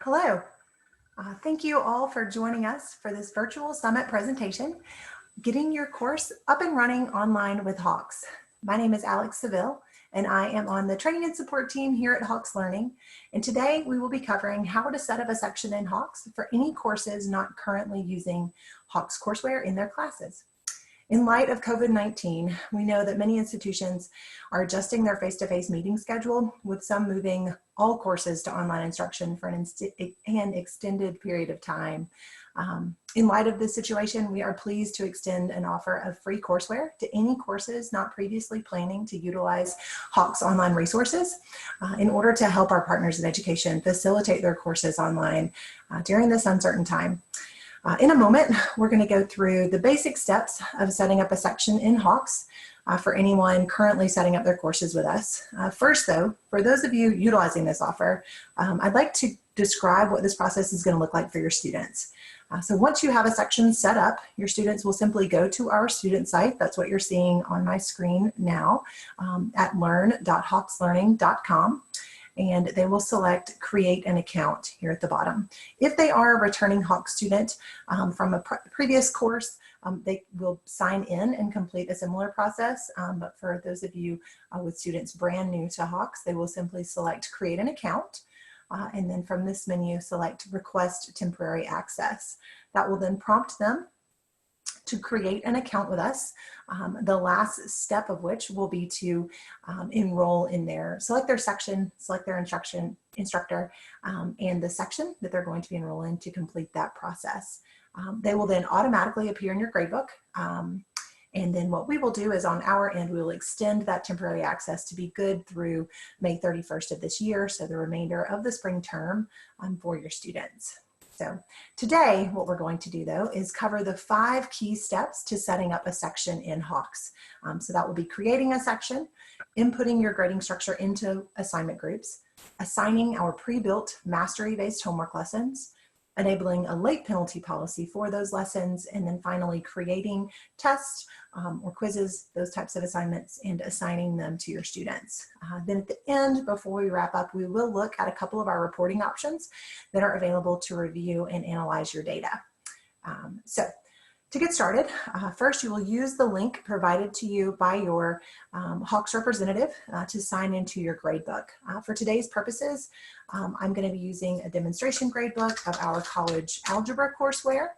Hello. Thank you all for joining us for this virtual summit presentation, Getting Your Course Up and Running Online with Hawks. My name is Alex Seville, and I am on the training and support team here at Hawks Learning. And today we will be covering how to set up a section in Hawks for any courses not currently using Hawks courseware in their classes. In light of COVID-19, we know that many institutions are adjusting their face-to-face meeting schedule, with some moving all courses to online instruction for an extended period of time. In light of this situation, we are pleased to extend an offer of free courseware to any courses not previously planning to utilize Hawks online resources in order to help our partners in education facilitate their courses online during this uncertain time. In a moment, we're going to go through the basic steps of setting up a section in Hawks for anyone currently setting up their courses with us. First, though, for those of you utilizing this offer, I'd like to describe what this process is going to look like for your students. So once you have a section set up, your students will simply go to our student site. That's what you're seeing on my screen now at learn.hawkslearning.com. And they will select create an account here at the bottom. If they are a returning Hawks student from a previous course, they will sign in and complete a similar process. But for those of you with students brand new to Hawks, they will simply select create an account. And then from this menu, select request temporary access. That will then prompt them to create an account with us, the last step of which will be to enroll in select their section, select their instructor, and the section that they're going to be enrolling in to complete that process. They will then automatically appear in your gradebook. And then what we will do is on our end, we will extend that temporary access to be good through May 31st of this year, so the remainder of the spring term for your students. So today, what we're going to do though is cover the 5 key steps to setting up a section in Hawks. So that will be creating a section, inputting your grading structure into assignment groups, assigning our pre-built mastery-based homework lessons, enabling a late penalty policy for those lessons, and then finally creating tests or quizzes, those types of assignments, and assigning them to your students. Then at the end, before we wrap up, we will look at a couple of our reporting options that are available to review and analyze your data. So to get started, first you will use the link provided to you by your Hawks representative to sign into your gradebook. For today's purposes, I'm going to be using a demonstration gradebook of our college algebra courseware.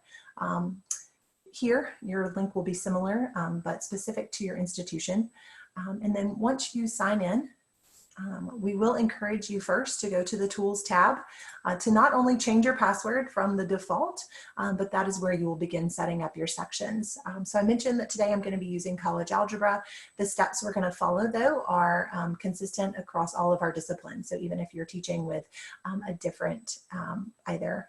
Here, your link will be similar, but specific to your institution. And then once you sign in, we will encourage you first to go to the Tools tab to not only change your password from the default, but that is where you will begin setting up your sections. So I mentioned that today I'm going to be using college algebra. The steps we're going to follow, though, are consistent across all of our disciplines. So even if you're teaching with a different either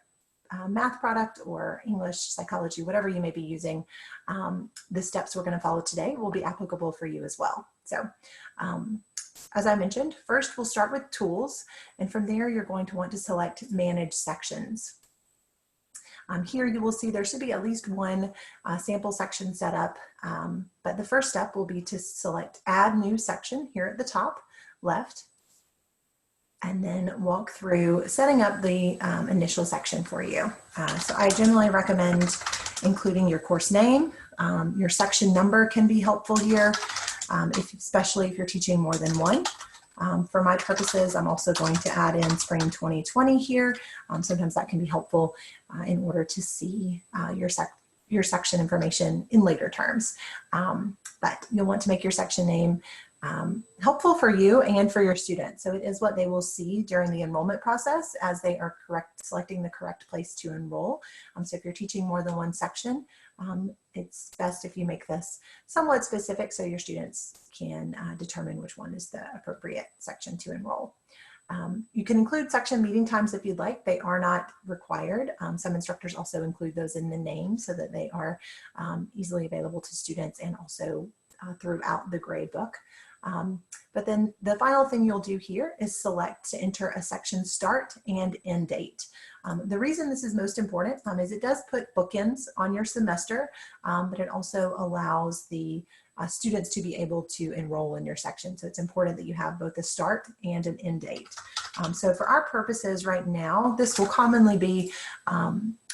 math product or English, psychology, whatever you may be using, the steps we're going to follow today will be applicable for you as well. So as I mentioned, first we'll start with tools, and from there you're going to want to select manage sections. Here you will see there should be at least one sample section set up, but the first step will be to select add new section here at the top left, and then walk through setting up the initial section for you. So I generally recommend including your course name. Your section number can be helpful here. Especially if you're teaching more than one. For my purposes, I'm also going to add in spring 2020 here. Sometimes that can be helpful in order to see your section information in later terms. But you'll want to make your section name helpful for you and for your students. So it is what they will see during the enrollment process as they are selecting the correct place to enroll. So if you're teaching more than one section, it's best if you make this somewhat specific so your students can determine which one is the appropriate section to enroll. You can include section meeting times if you'd like. They are not required. Some instructors also include those in the name so that they are easily available to students and also throughout the grade book. But then the final thing you'll do here is select to enter a section start and end date. The reason this is most important is it does put bookends on your semester, but it also allows the students to be able to enroll in your section. So it's important that you have both a start and an end date. So for our purposes right now, this will commonly be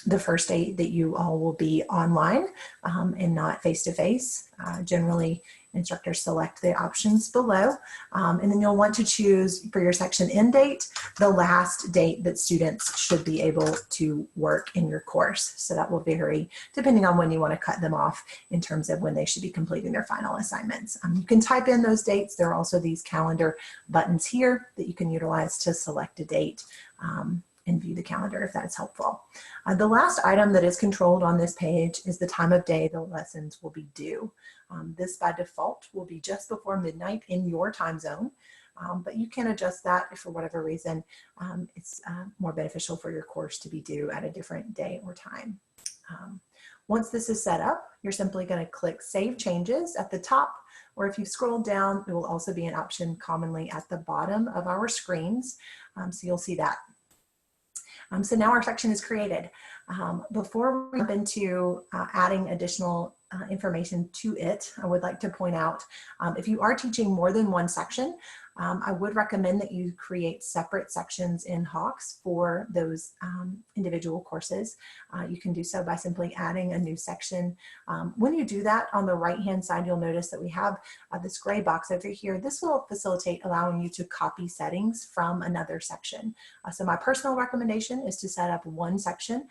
the first day that you all will be online and not face-to-face. Generally, instructors select the options below, and then you'll want to choose for your section end date the last date that students should be able to work in your course. So that will vary depending on when you want to cut them off in terms of when they should be completing their final assignments. You can type in those dates. There are also these calendar buttons here that you can utilize to select a date and view the calendar if that's helpful. The last item that is controlled on this page is the time of day the lessons will be due. This by default will be just before midnight in your time zone, but you can adjust that if for whatever reason it's more beneficial for your course to be due at a different day or time. Once this is set up, you're simply going to click Save Changes at the top, or if you scroll down, it will also be an option commonly at the bottom of our screens, so you'll see that. So now our section is created. Before we jump into adding additional information to it, I would like to point out, if you are teaching more than one section, I would recommend that you create separate sections in Hawks for those individual courses. You can do so by simply adding a new section. When you do that, on the right-hand side, you'll notice that we have this gray box over here. This will facilitate allowing you to copy settings from another section. So my personal recommendation is to set up one section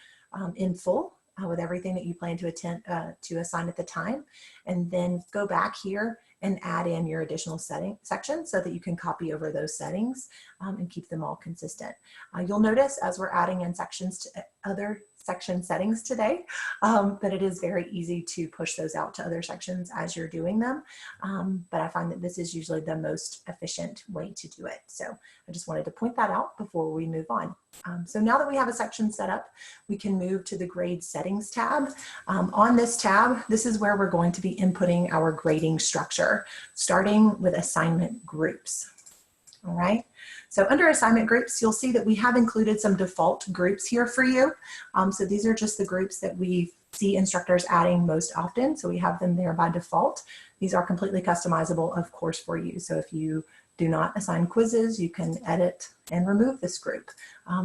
in full with everything that you plan to assign at the time, and then go back here and add in your additional sections so that you can copy over those settings and keep them all consistent. You'll notice as we're adding in sections to other section settings today that it is very easy to push those out to other sections as you're doing them. But I find that this is usually the most efficient way to do it. So I just wanted to point that out before we move on. So now that we have a section set up, we can move to the grade settings tab. On this tab, this is where we're going to be inputting our grading structure, starting with assignment groups. All right. So under assignment groups, you'll see that we have included some default groups here for you. So these are just the groups that we see instructors adding most often. So we have them there by default. These are completely customizable, of course, for you. So if you do not assign quizzes, you can edit and remove this group.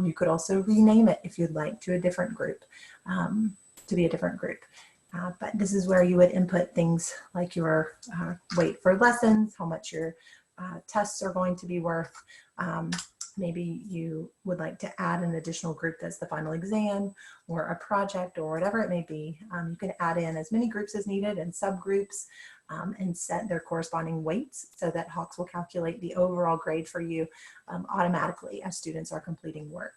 You could also rename it if you'd like to a different group, to be a different group. But this is where you would input things like your weight for lessons, how much your tests are going to be worth. Maybe you would like to add an additional group that's the final exam or a project or whatever it may be. You can add in as many groups as needed and subgroups and set their corresponding weights so that Hawks will calculate the overall grade for you automatically as students are completing work.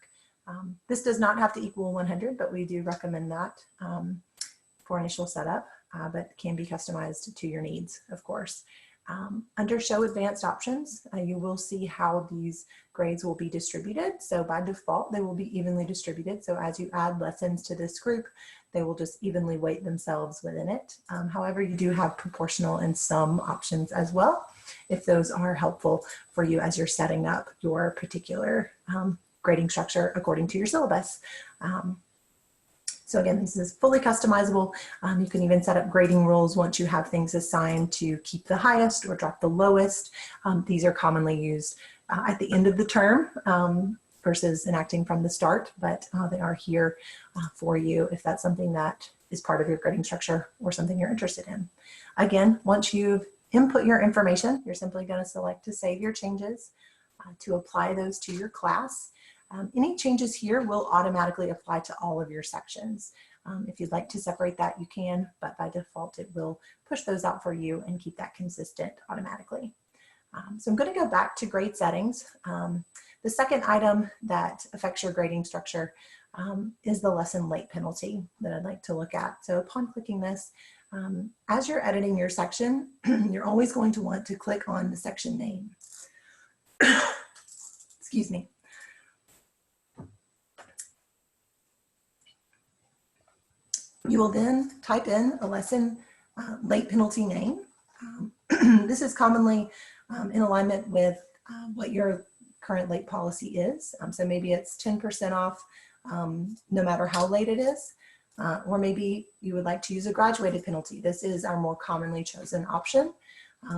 This does not have to equal 100, but we do recommend that for initial setup, but can be customized to your needs, of course. Under Show Advanced Options, you will see how these grades will be distributed. So by default, they will be evenly distributed. So as you add lessons to this group, they will just evenly weight themselves within it. However, you do have proportional and sum options as well, if those are helpful for you as you're setting up your particular grading structure according to your syllabus. So again, this is fully customizable. You can even set up grading rules once you have things assigned to keep the highest or drop the lowest. These are commonly used at the end of the term versus enacting from the start, but they are here for you if that's something that is part of your grading structure or something you're interested in. Again, once you've input your information, you're simply going to select to save your changes to apply those to your class. Any changes here will automatically apply to all of your sections. If you'd like to separate that, you can, but by default, it will push those out for you and keep that consistent automatically. So I'm going to go back to grade settings. The second item that affects your grading structure is the lesson late penalty that I'd like to look at. So upon clicking this, as you're editing your section, you're always going to want to click on the section name. Excuse me. You will then type in a lesson late penalty name. This is commonly in alignment with what your current late policy is. So maybe it's 10% off no matter how late it is. Or maybe you would like to use a graduated penalty. This is our more commonly chosen option.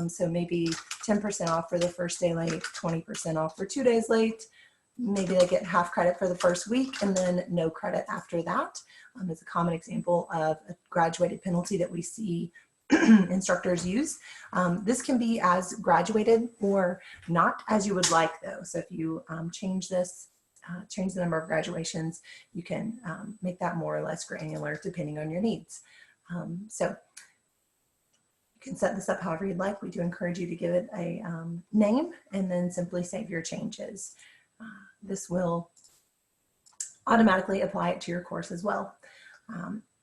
So maybe 10% off for the first day late, 20% off for 2 days late, maybe they get half credit for the first week and then no credit after that. It's a common example of a graduated penalty that we see instructors use. This can be as graduated or not as you would like though. So if you change this, change the number of graduations, you can make that more or less granular depending on your needs. So you can set this up however you'd like. We do encourage you to give it a name and then simply save your changes. This will automatically apply it to your course as well.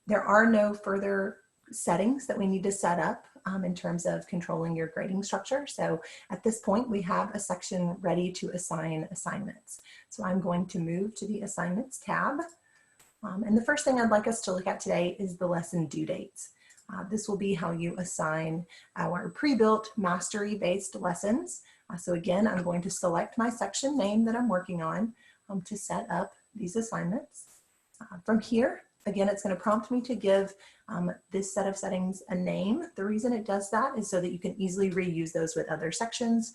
There are no further settings that we need to set up in terms of controlling your grading structure. So at this point, we have a section ready to assign assignments. So I'm going to move to the Assignments tab. And the first thing I'd like us to look at today is the lesson due dates. This will be how you assign our pre-built mastery-based lessons. So again, I'm going to select my section name that I'm working on to set up these assignments. From here, again, it's going to prompt me to give this set of settings a name. The reason it does that is so that you can easily reuse those with other sections,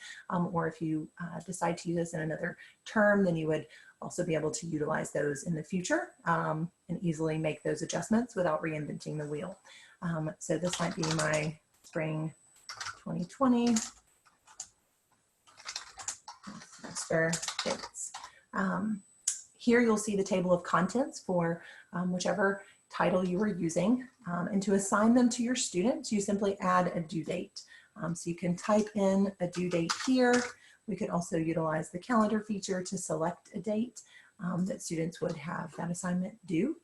or if you decide to use this in another term, then you would also be able to utilize those in the future and easily make those adjustments without reinventing the wheel. So this might be my spring 2020 semester dates. Here you'll see the table of contents for whichever title you are using. And to assign them to your students, you simply add a due date. So you can type in a due date here. We could also utilize the calendar feature to select a date that students would have that assignment due.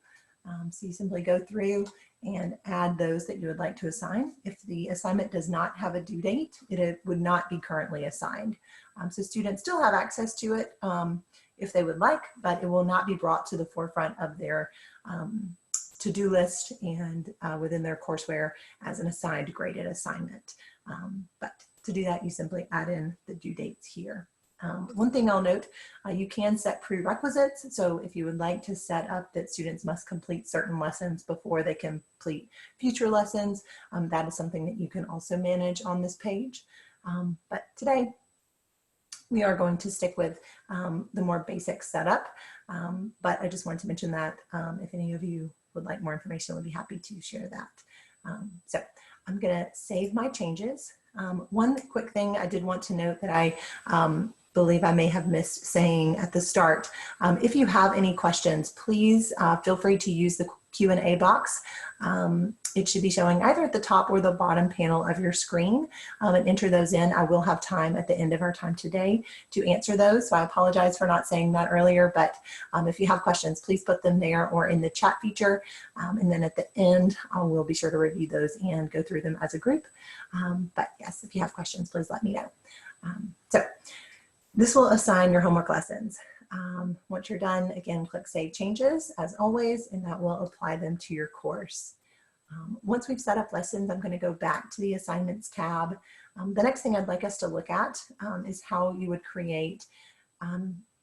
So you simply go through and add those that you would like to assign. If the assignment does not have a due date, it would not be currently assigned. So students still have access to it if they would like, but it will not be brought to the forefront of their to-do list and within their courseware as an assigned graded assignment. But to do that, you simply add in the due dates here. One thing I'll note, you can set prerequisites. So if you would like to set up that students must complete certain lessons before they complete future lessons, that is something that you can also manage on this page. But today, we are going to stick with the more basic setup. But I just wanted to mention that if any of you would like more information, we'd be happy to share that. So I'm gonna save my changes. One quick thing I did want to note that I believe I may have missed saying at the start. If you have any questions, please feel free to use the Q&A box. It should be showing either at the top or the bottom panel of your screen, and enter those in. I will have time at the end of our time today to answer those. So I apologize for not saying that earlier, but if you have questions, please put them there or in the chat feature. And then at the end, I will be sure to review those and go through them as a group. But yes, if you have questions, please let me know. So this will assign your homework lessons. Once you're done, again, click Save Changes as always, and that will apply them to your course. Once we've set up lessons, I'm going to go back to the Assignments tab. The next thing I'd like us to look at is how you would create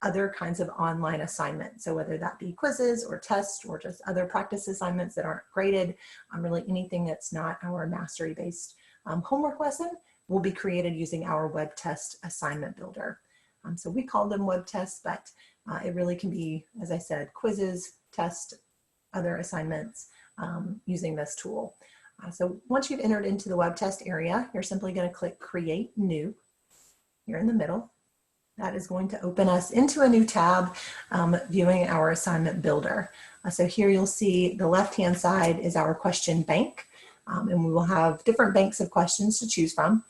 other kinds of online assignments. So whether that be quizzes or tests or just other practice assignments that aren't graded, really anything that's not our mastery-based homework lesson will be created using our web test assignment builder. So we call them web tests, but it really can be, as I said, quizzes, tests, other assignments using this tool. So once you've entered into the web test area, you're simply going to click Create New here in the middle. That is going to open us into a new tab viewing our assignment builder. So here you'll see the left-hand side is our question bank. And we will have different banks of questions to choose from,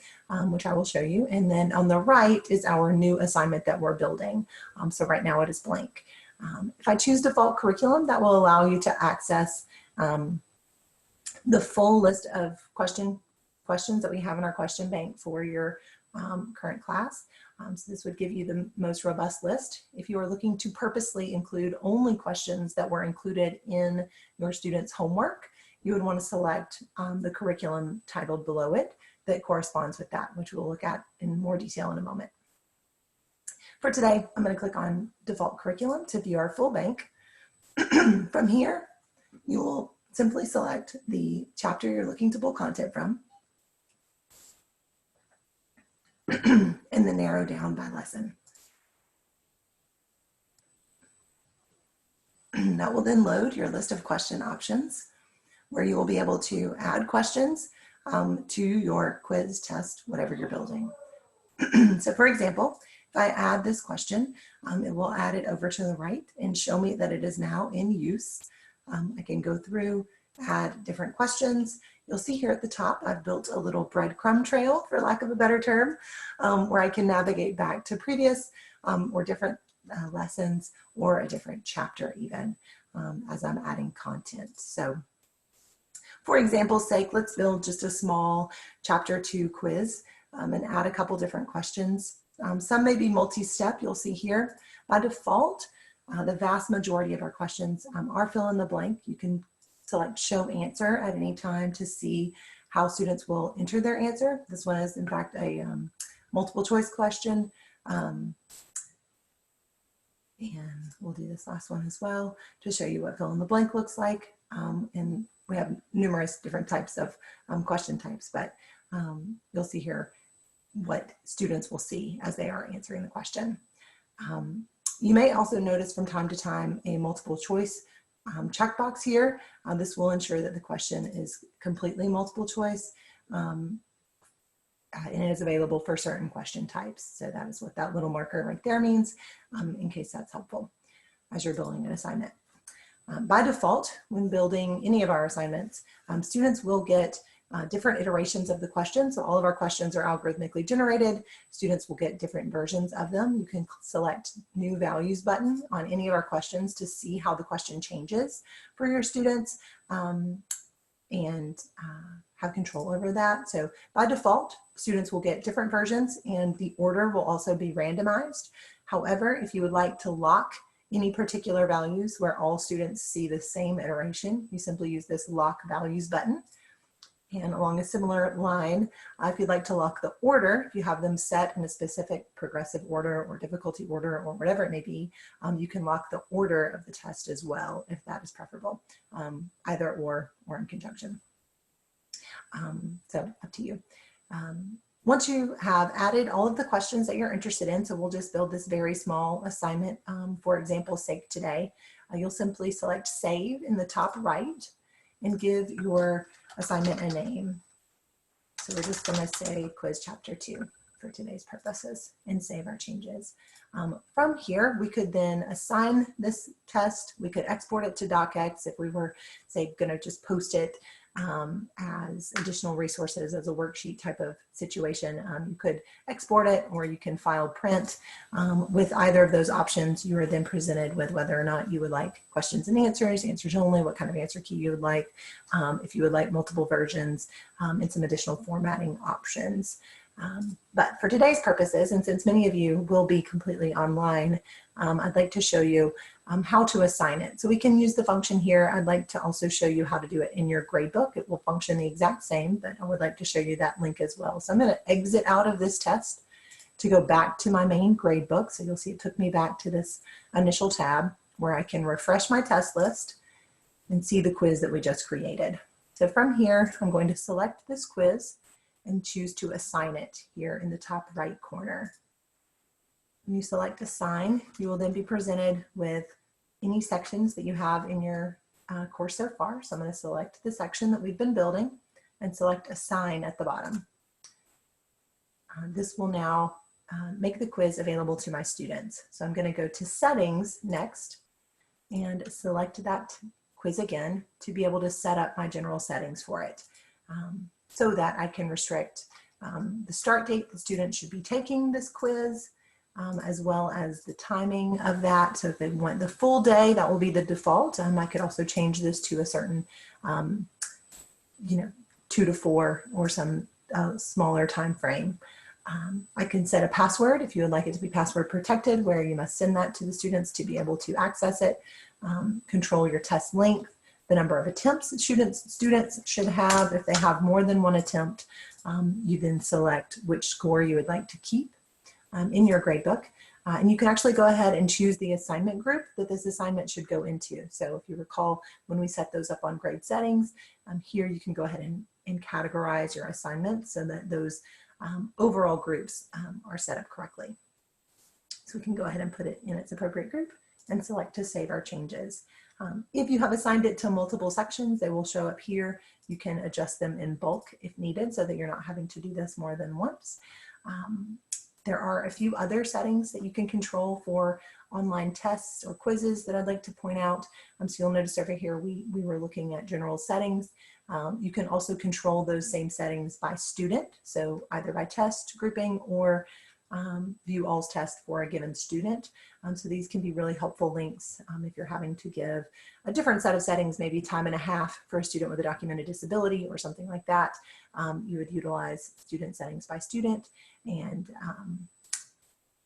which I will show you. And then on the right is our new assignment that we're building. So right now it is blank. If I choose default curriculum, that will allow you to access the full list of questions that we have in our question bank for your current class. So this would give you the most robust list. If you are looking to purposely include only questions that were included in your students' homework, you would want to select the curriculum titled below it that corresponds with that, which we'll look at in more detail in a moment. For today, I'm going to click on default curriculum to view our full bank. From here, you will simply select the chapter you're looking to pull content from and then narrow down by lesson. That will then load your list of question options, where you will be able to add questions to your quiz, test, whatever you're building. So for example, if I add this question, it will add it over to the right and show me that it is now in use. I can go through, add different questions. You'll see here at the top, I've built a little breadcrumb trail, for lack of a better term, where I can navigate back to previous or different lessons or a different chapter even as I'm adding content. So for example's sake, let's build just a small chapter 2 quiz and add a couple different questions. Some may be multi-step, you'll see here. By default, the vast majority of our questions are fill in the blank. You can select show answer at any time to see how students will enter their answer. This one is in fact a multiple choice question. And we'll do this last one as well to show you what fill in the blank looks like. And we have numerous different types of question types, but you'll see here what students will see as they are answering the question. You may also notice from time to time a multiple choice checkbox here. This will ensure that the question is completely multiple choice and it is available for certain question types. So that is what that little marker right there means, in case that's helpful as you're building an assignment. By default, when building any of our assignments, students will get different iterations of the question. So all of our questions are algorithmically generated. Students will get different versions of them. You can select new values button on any of our questions to see how the question changes for your students and have control over that. So by default, students will get different versions and the order will also be randomized. However, if you would like to lock any particular values where all students see the same iteration, you simply use this lock values button. And along a similar line, if you'd like to lock the order, if you have them set in a specific progressive order or difficulty order or whatever it may be, you can lock the order of the test as well, if that is preferable, either or in conjunction. So up to you. Once you have added all of the questions that you're interested in, so we'll just build this very small assignment, for example's sake today, you'll simply select save in the top right and give your assignment a name. So we're just going to say quiz chapter 2 for today's purposes and save our changes. From here, we could then assign this test. We could export it to docx if we were, say, going to just post it as additional resources as a worksheet type of situation. You could export it or you can file print. With either of those options, you are then presented with whether or not you would like questions and answers, answers only, what kind of answer key you would like, if you would like multiple versions, and some additional formatting options. But for today's purposes, and since many of you will be completely online, I'd like to show you how to assign it. So we can use the function here. I'd like to also show you how to do it in your gradebook. It will function the exact same, but I would like to show you that link as well. So I'm going to exit out of this test to go back to my main gradebook. So you'll see it took me back to this initial tab where I can refresh my test list and see the quiz that we just created. So from here, I'm going to select this quiz and choose to assign it here in the top right corner. When you select assign, you will then be presented with any sections that you have in your course so far. So I'm going to select the section that we've been building and select assign at the bottom. This will now make the quiz available to my students. So I'm going to go to settings next and select that quiz again to be able to set up my general settings for it. So that I can restrict the start date the student should be taking this quiz, as well as the timing of that. So if they want the full day, that will be the default. I could also change this to a certain, 2 to 4 or some smaller time frame. I can set a password if you would like it to be password protected, where you must send that to the students to be able to access it. Control your test length, the number of attempts students should have. If they have more than one attempt, you then select which score you would like to keep in your gradebook. And you can actually go ahead and choose the assignment group that this assignment should go into. So if you recall, when we set those up on grade settings, here you can go ahead and categorize your assignments so that those overall groups are set up correctly. So we can go ahead and put it in its appropriate group and select to save our changes. If you have assigned it to multiple sections, they will show up here. You can adjust them in bulk if needed so that you're not having to do this more than once. There are a few other settings that you can control for online tests or quizzes that I'd like to point out. So you'll notice over here we were looking at general settings. You can also control those same settings by student, so either by test grouping or view all's test for a given student. So these can be really helpful links if you're having to give a different set of settings, maybe time and a half for a student with a documented disability or something like that. You would utilize student settings by student and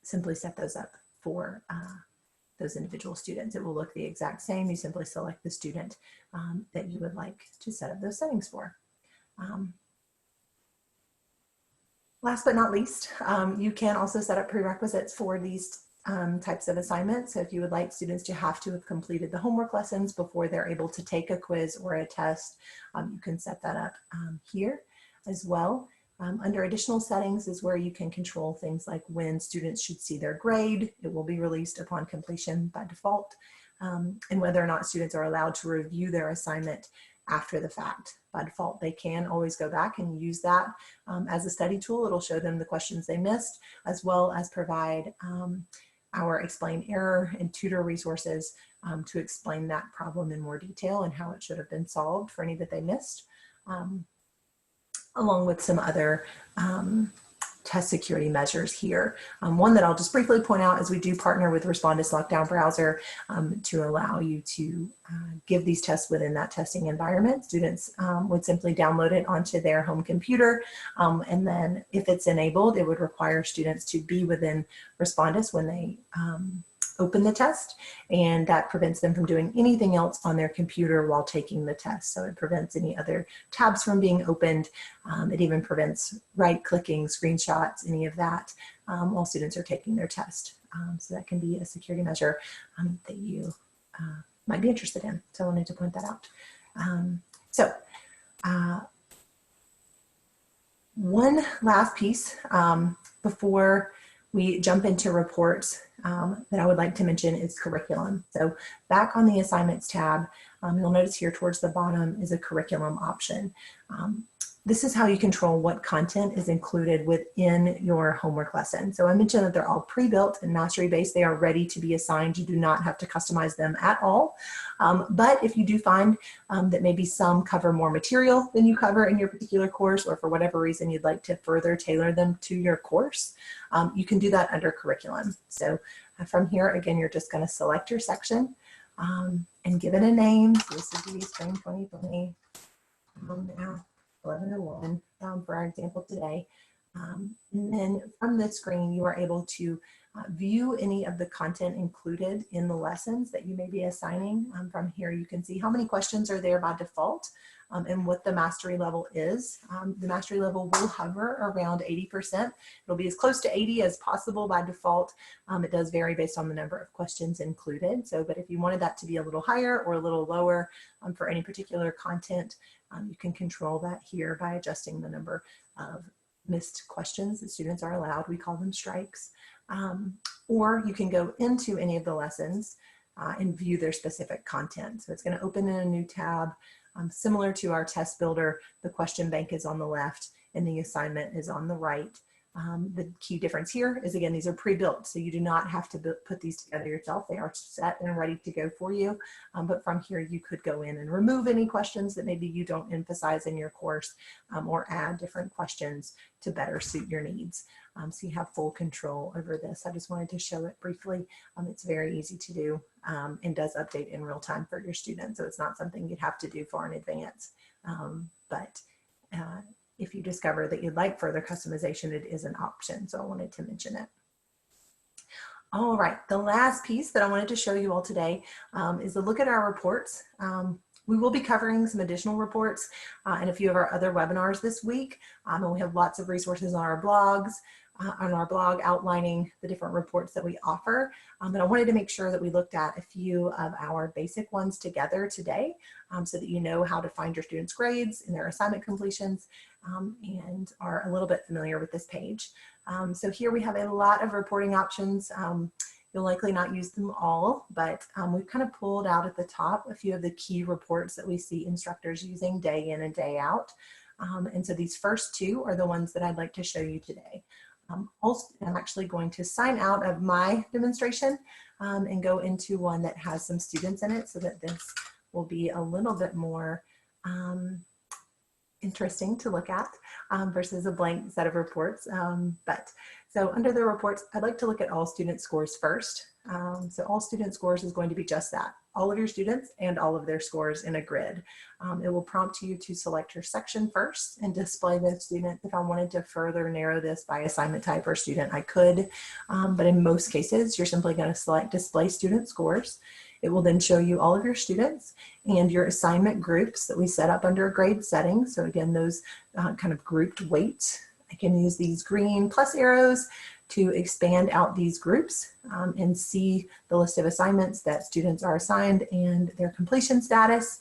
simply set those up for those individual students. It will look the exact same. You simply select the student that you would like to set up those settings for. Last but not least, you can also set up prerequisites for these types of assignments. So if you would like students to have to have completed the homework lessons before they're able to take a quiz or a test, you can set that up here as well. Under additional settings is where you can control things like when students should see their grade. It will be released upon completion by default, and whether or not students are allowed to review their assignment after the fact. By default, they can always go back and use that as a study tool. It'll show them the questions they missed, as well as provide our explain error and tutor resources to explain that problem in more detail and how it should have been solved for any that they missed, along with some other test security measures here. One that I'll just briefly point out is we do partner with Respondus Lockdown Browser to allow you to give these tests within that testing environment. Students would simply download it onto their home computer, and then if it's enabled, it would require students to be within Respondus when they open the test, and that prevents them from doing anything else on their computer while taking the test. So it prevents any other tabs from being opened. It even prevents right-clicking, screenshots, any of that while students are taking their test. So that can be a security measure that you might be interested in. So I wanted to point that out. One last piece before we jump into reports that I would like to mention is curriculum. So back on the assignments tab, you'll notice here towards the bottom is a curriculum option. This is how you control what content is included within your homework lesson. So I mentioned that they're all pre-built and mastery-based. They are ready to be assigned. You do not have to customize them at all. But if you do find that maybe some cover more material than you cover in your particular course, or for whatever reason you'd like to further tailor them to your course, you can do that under curriculum. So from here, again, you're just going to select your section and give it a name. So this would be Spring 2020. Now 1101 for our example today. And then from this screen, you are able to view any of the content included in the lessons that you may be assigning. From here, you can see how many questions are there by default and what the mastery level is. The mastery level will hover around 80%. It'll be as close to 80 as possible by default. It does vary based on the number of questions included. So, but if you wanted that to be a little higher or a little lower for any particular content, you can control that here by adjusting the number of missed questions that students are allowed. We call them strikes. Or you can go into any of the lessons and view their specific content. So it's going to open in a new tab. Similar to our test builder, the question bank is on the left and the assignment is on the right. The key difference here is, again, these are pre-built, so you do not have to put these together yourself. They are set and ready to go for you. But from here, you could go in and remove any questions that maybe you don't emphasize in your course, or add different questions to better suit your needs. So you have full control over this. I just wanted to show it briefly. It's very easy to do and does update in real time for your students. So it's not something you'd have to do far in advance. If you discover that you'd like further customization, it is an option. So I wanted to mention it. All right, the last piece that I wanted to show you all today is a look at our reports. We will be covering some additional reports in a few of our other webinars this week. And we have lots of resources on our blogs, on our blog outlining the different reports that we offer. But I wanted to make sure that we looked at a few of our basic ones together today so that you know how to find your students' grades and their assignment completions and are a little bit familiar with this page. So here we have a lot of reporting options. You'll likely not use them all, but we've kind of pulled out at the top a few of the key reports that we see instructors using day in and day out. And so these first two are the ones that I'd like to show you today. Also, I'm actually going to sign out of my demonstration and go into one that has some students in it so that this will be a little bit more interesting to look at versus a blank set of reports. So under the reports, I'd like to look at all student scores first. So all student scores is going to be just that, all of your students and all of their scores in a grid. It will prompt you to select your section first and display the student. If I wanted to further narrow this by assignment type or student, I could, but in most cases, you're simply going to select display student scores. It will then show you all of your students and your assignment groups that we set up under a grade setting. So again, those kind of grouped weights. I can use these green plus arrows to expand out these groups and see the list of assignments that students are assigned and their completion status.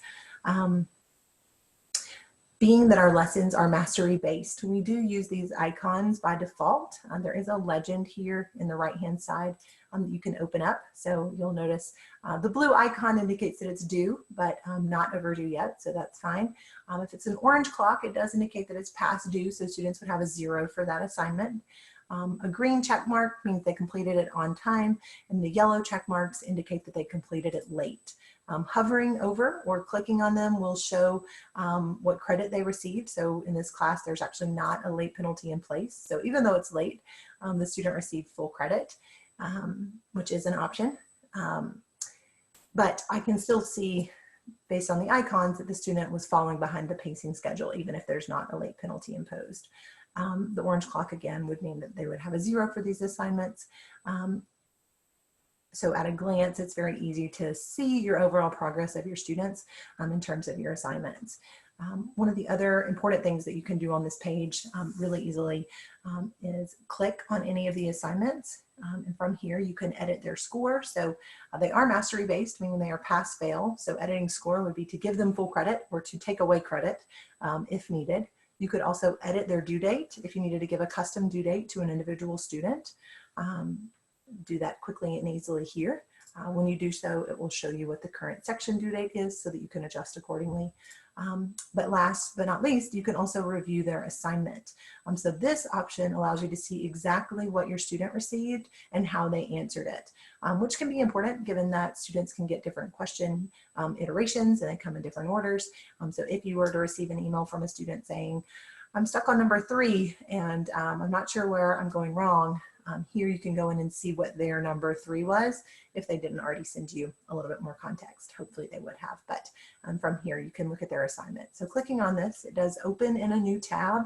Being that our lessons are mastery based, we do use these icons by default. There is a legend here in the right hand side that you can open up. So you'll notice the blue icon indicates that it's due, but not overdue yet, so that's fine. If it's an orange clock, it does indicate that it's past due, so students would have a 0 for that assignment. A green check mark means they completed it on time, and the yellow check marks indicate that they completed it late. Hovering over or clicking on them will show what credit they received. So in this class, there's actually not a late penalty in place. So even though it's late, the student received full credit, which is an option. But I can still see, based on the icons, that the student was falling behind the pacing schedule, even if there's not a late penalty imposed. The orange clock, again, would mean that they would have a 0 for these assignments. So at a glance, it's very easy to see your overall progress of your students in terms of your assignments. One of the other important things that you can do on this page really easily is click on any of the assignments. And from here, you can edit their score. So they are mastery based, meaning they are pass fail. So editing score would be to give them full credit or to take away credit if needed. You could also edit their due date if you needed to give a custom due date to an individual student. Do that quickly and easily here. When you do so, it will show you what the current section due date is so that you can adjust accordingly. But last but not least, you can also review their assignment. So this option allows you to see exactly what your student received and how they answered it, which can be important given that students can get different question iterations and they come in different orders. So if you were to receive an email from a student saying, I'm stuck on number 3 and I'm not sure where I'm going wrong, here you can go in and see what their number 3 was if they didn't already send you a little bit more context. Hopefully they would have, but from here you can look at their assignment. So clicking on this, it does open in a new tab,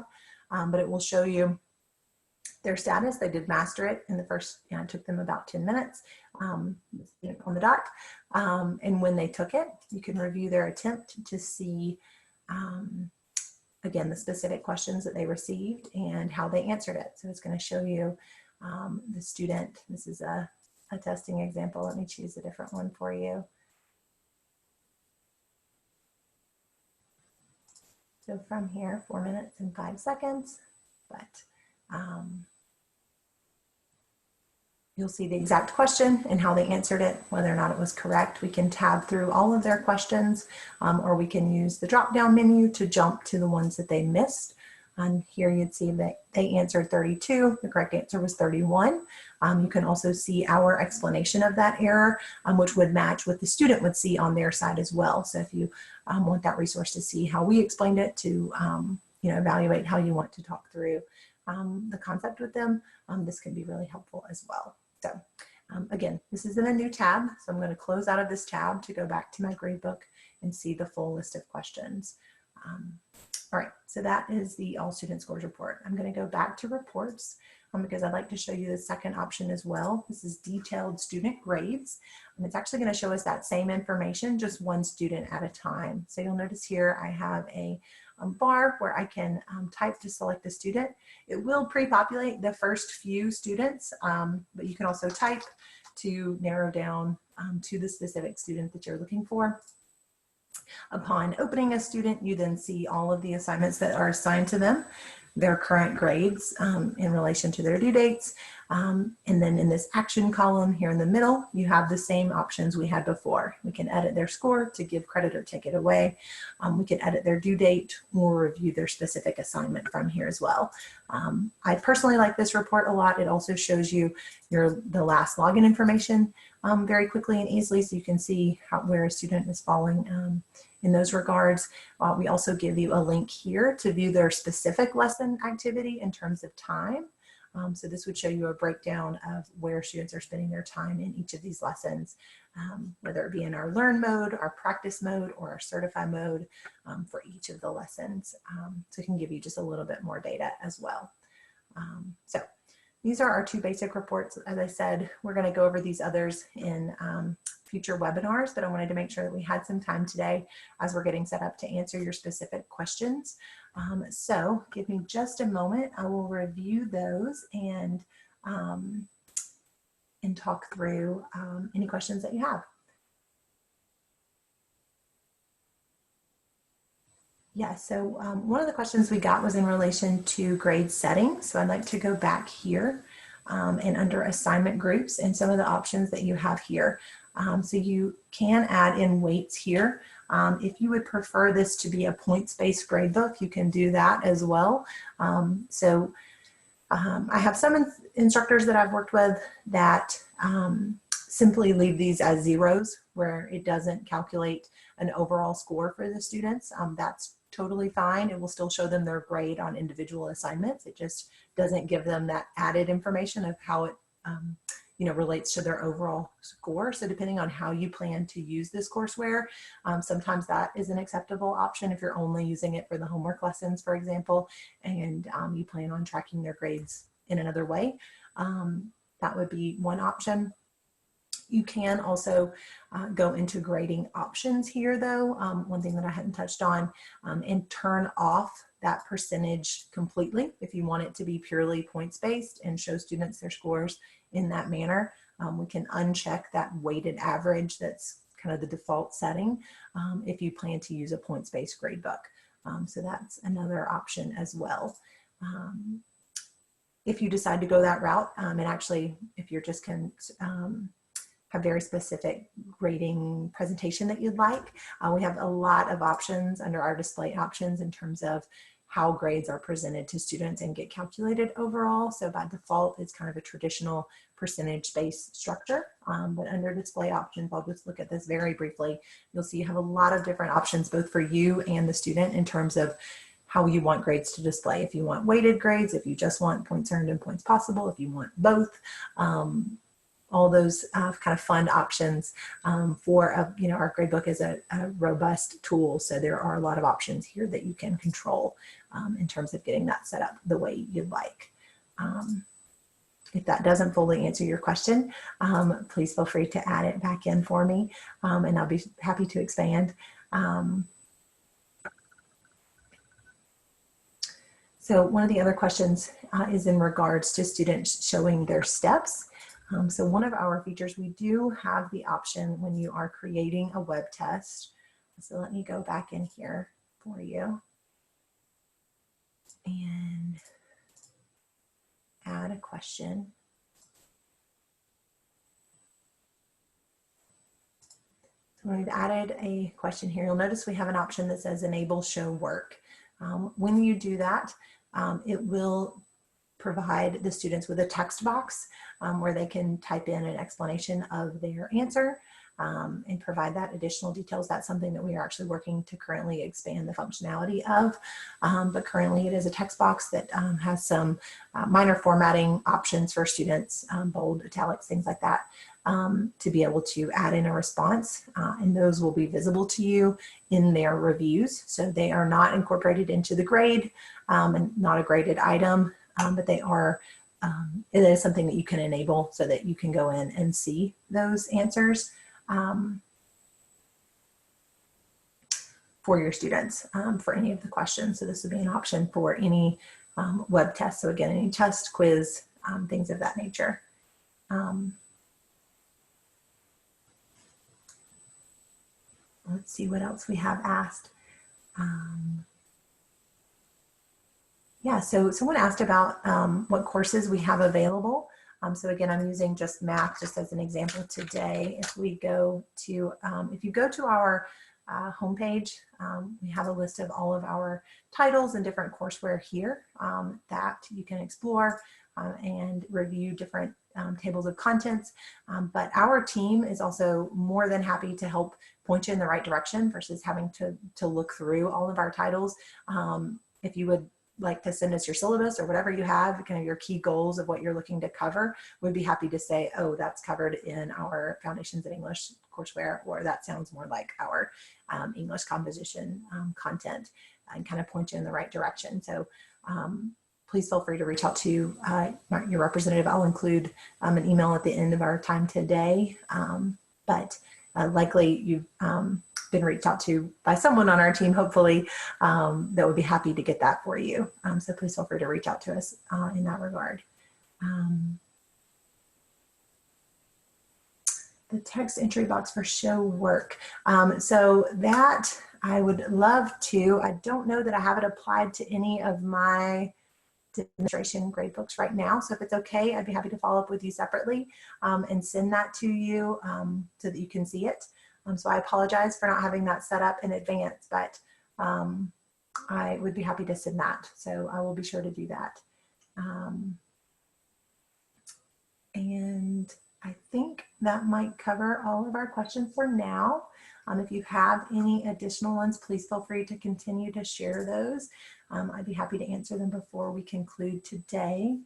but it will show you their status. They did master it in the first, it took them about 10 minutes on the dot. And when they took it, you can review their attempt to see again, the specific questions that they received and how they answered it. So it's going to show you the student. This is a testing example. Let me choose a different one for you. So from here, 4 minutes and 5 seconds, but you'll see the exact question and how they answered it, whether or not it was correct. We can tab through all of their questions, or we can use the drop-down menu to jump to the ones that they missed. And here you'd see that they answered 32. The correct answer was 31. You can also see our explanation of that error, which would match what the student would see on their side as well. So if you want that resource to see how we explained it, to evaluate how you want to talk through the concept with them, this can be really helpful as well. So again, this is in a new tab. So I'm going to close out of this tab to go back to my gradebook and see the full list of questions. All right, so that is the all student scores report. I'm going to go back to reports because I'd like to show you the second option as well. This is detailed student grades. And it's actually going to show us that same information, just one student at a time. So you'll notice here I have a bar where I can type to select a student. It will pre-populate the first few students, but you can also type to narrow down to the specific student that you're looking for. Upon opening a student, you then see all of the assignments that are assigned to them. their current grades in relation to their due dates. And then in this action column here in the middle, you have the same options we had before. We can edit their score to give credit or take it away. We can edit their due date or review their specific assignment from here as well. I personally like this report a lot. It also shows you the last login information very quickly and easily, so you can see where a student is falling in those regards. We also give you a link here to view their specific lesson activity in terms of time. So this would show you a breakdown of where students are spending their time in each of these lessons, whether it be in our learn mode, our practice mode, or our certify mode for each of the lessons. So it can give you just a little bit more data as well. So these are our two basic reports. As I said, we're going to go over these others in future webinars, but I wanted to make sure that we had some time today as we're getting set up to answer your specific questions. So give me just a moment. I will review those and talk through any questions that you have. Yeah, so one of the questions we got was in relation to grade setting. So I'd like to go back here and under assignment groups and some of the options that you have here. So you can add in weights here. If you would prefer this to be a points-based grade book, you can do that as well. I have some instructors that I've worked with that simply leave these as zeros, where it doesn't calculate an overall score for the students. That's totally fine. It will still show them their grade on individual assignments. It just doesn't give them that added information of how it relates to their overall score. So depending on how you plan to use this courseware, sometimes that is an acceptable option if you're only using it for the homework lessons, for example, and you plan on tracking their grades in another way. That would be one option. You can also go into grading options here though, one thing that I hadn't touched on, and turn off that percentage completely if you want it to be purely points-based and show students their scores in that manner. We can uncheck that weighted average that's kind of the default setting if you plan to use a points-based grade book. So that's another option as well. If you decide to go that route, and actually if you're just have very specific grading presentation that you'd like, we have a lot of options under our display options in terms of how grades are presented to students and get calculated overall. So by default, it's kind of a traditional percentage-based structure, but under display options, I'll just look at this very briefly. You'll see you have a lot of different options, both for you and the student in terms of how you want grades to display. If you want weighted grades, if you just want points earned and points possible, if you want both, all those kind of fun options for our gradebook is a robust tool. So there are a lot of options here that you can control in terms of getting that set up the way you'd like. If that doesn't fully answer your question, please feel free to add it back in for me, and I'll be happy to expand. So one of the other questions is in regards to students showing their steps. So one of our features, we do have the option when you are creating a web test. So let me go back in here for you and add a question. So we've added a question here. You'll notice we have an option that says enable show work. When you do that, it will provide the students with a text box where they can type in an explanation of their answer and provide that additional details. That's something that we are actually working to currently expand the functionality of, but currently it is a text box that has some minor formatting options for students, bold, italics, things like that, to be able to add in a response, and those will be visible to you in their reviews. So they are not incorporated into the grade and not a graded item, but they are, it is something that you can enable so that you can go in and see those answers for your students for any of the questions. So this would be an option for any web test. So again, any test, quiz, things of that nature. Let's see what else we have asked. Yeah, so someone asked about what courses we have available. So again, I'm using just math just as an example today. If we go to, if you go to our homepage, we have a list of all of our titles and different courseware here that you can explore and review different tables of contents. But our team is also more than happy to help point you in the right direction versus having to look through all of our titles. If you would like to send us your syllabus or whatever you have, kind of your key goals of what you're looking to cover, we'd be happy to say, oh, that's covered in our Foundations in English courseware, or that sounds more like our English composition content, and kind of point you in the right direction. So please feel free to reach out to your representative. I'll include an email at the end of our time today, but likely you've been reached out to by someone on our team, hopefully, that would be happy to get that for you. So please feel free to reach out to us in that regard. The text entry box for show work. So that I would love to. I don't know that I have it applied to any of my demonstration grade books right now. So if it's okay, I'd be happy to follow up with you separately and send that to you so that you can see it. So I apologize for not having that set up in advance, but I would be happy to send that. So I will be sure to do that. And I think that might cover all of our questions for now. If you have any additional ones, please feel free to continue to share those. I'd be happy to answer them before we conclude today.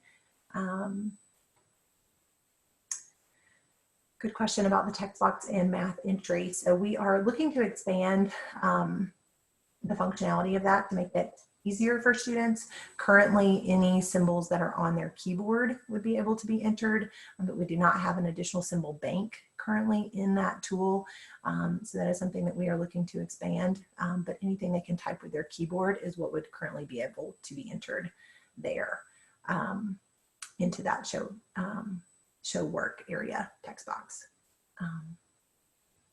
Good question about the text box and math entry. So we are looking to expand the functionality of that to make it easier for students. Currently, any symbols that are on their keyboard would be able to be entered, but we do not have an additional symbol bank currently in that tool. So that is something that we are looking to expand, but anything they can type with their keyboard is what would currently be able to be entered there into that show work area text box.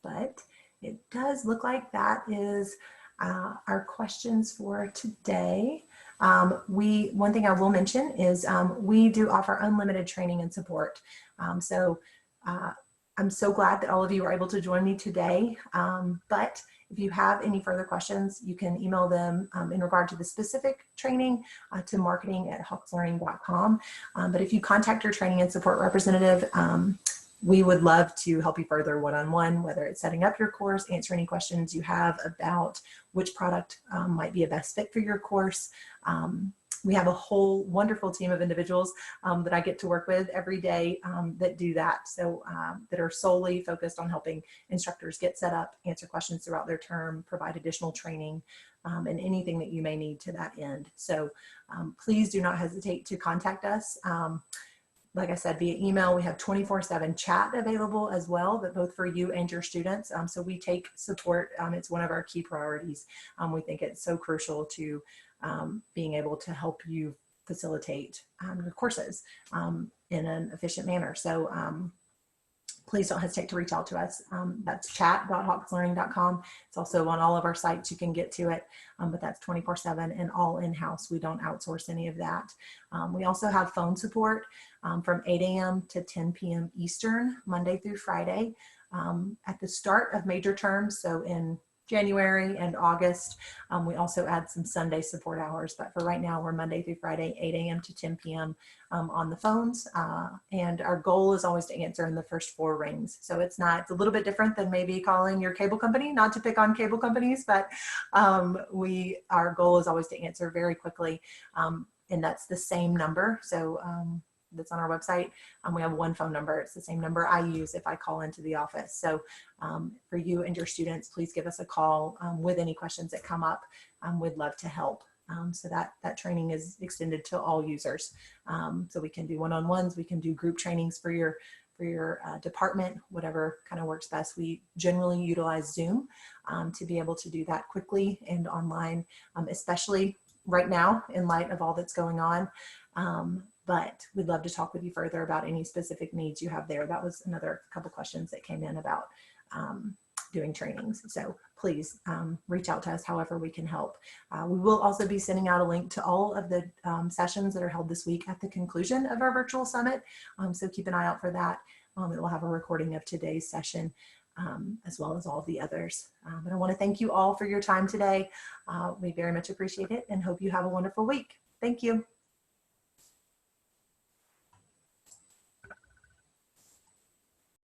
But it does look like that is our questions for today. One thing I will mention is we do offer unlimited training and support. So I'm so glad that all of you were able to join me today. But if you have any further questions, you can email them in regard to the specific training to marketing@hawkslearning.com. But if you contact your training and support representative, we would love to help you further one-on-one, whether it's setting up your course, answer any questions you have about which product might be a best fit for your course. We have a whole wonderful team of individuals that I get to work with every day that do that. So that are solely focused on helping instructors get set up, answer questions throughout their term, provide additional training, and anything that you may need to that end. So please do not hesitate to contact us. Like I said, via email, we have 24/7 chat available as well, but both for you and your students. So we take support. It's one of our key priorities. We think it's so crucial to being able to help you facilitate your courses in an efficient manner. So please don't hesitate to reach out to us. That's chat.hawkslearning.com. It's also on all of our sites. You can get to it, but that's 24/7 and all in-house. We don't outsource any of that. We also have phone support from 8 a.m. to 10 p.m. Eastern, Monday through Friday. At the start of major terms, so in January and August, we also add some Sunday support hours, but for right now, we're Monday through Friday, 8 a.m. to 10 p.m. On the phones. And our goal is always to answer in the first 4 rings. So it's a little bit different than maybe calling your cable company, not to pick on cable companies, but our goal is always to answer very quickly. And that's the same number. So that's on our website. We have one phone number. It's the same number I use if I call into the office. So for you and your students, please give us a call with any questions that come up. We'd love to help. So that training is extended to all users. So we can do one-on-ones, we can do group trainings for your department, whatever kind of works best. We generally utilize Zoom to be able to do that quickly and online, especially right now in light of all that's going on. But we'd love to talk with you further about any specific needs you have there. That was another couple questions that came in about doing trainings. So please reach out to us however we can help. We will also be sending out a link to all of the sessions that are held this week at the conclusion of our virtual summit. So keep an eye out for that. It will have a recording of today's session as well as all of the others. But I want to thank you all for your time today. We very much appreciate it and hope you have a wonderful week. Thank you.